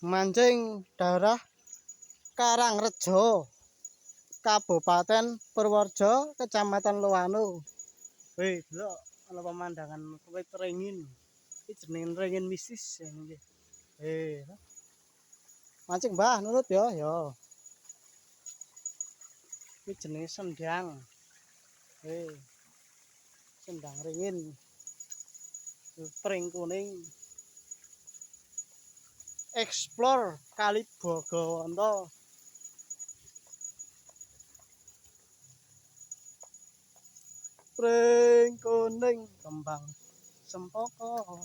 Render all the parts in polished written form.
Mancing daerah Karangrejo, Kabupaten Purworejo, Kecamatan Loano. Wih, delok ana pemandangan wit ringin. Iki jenenge ringin mistis ya niki. Mancing Mbah nurut ya, ya. Iki jenenge sendang. Sendang ringin. Pring kuning. Explore Kali Bogowonto. Pring kuning kembang sempoko.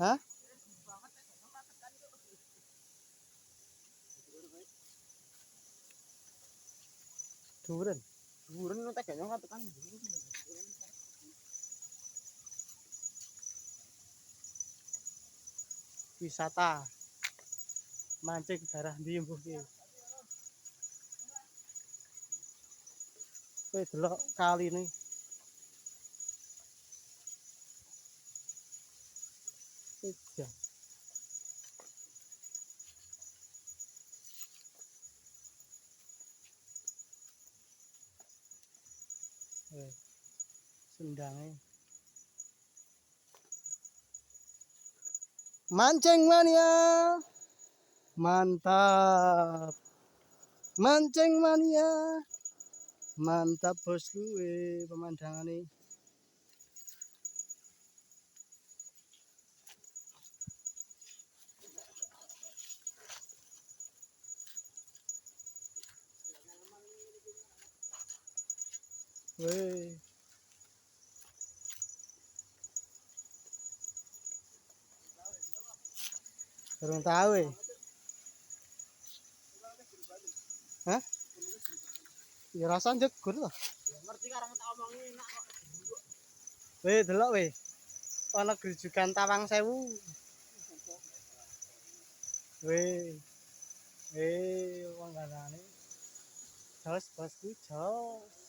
Hah? Duren. Duren no tegaknya ngatekan. Wisata mancing daerah ndi mbuh ki. Kowe delok kaline. Iya. Sendange. Mancing mania. Mantap. Mancing mania. Mantap bosku, pemandangane. Weh. Durung tahu Hah? Ya rasa jegur loh. Ngerti karang tak omongi enak kok. Weh, delok weh. Ana grujukan Tawang Sewu. Weh. Wong ganane. Jos bosku, jos.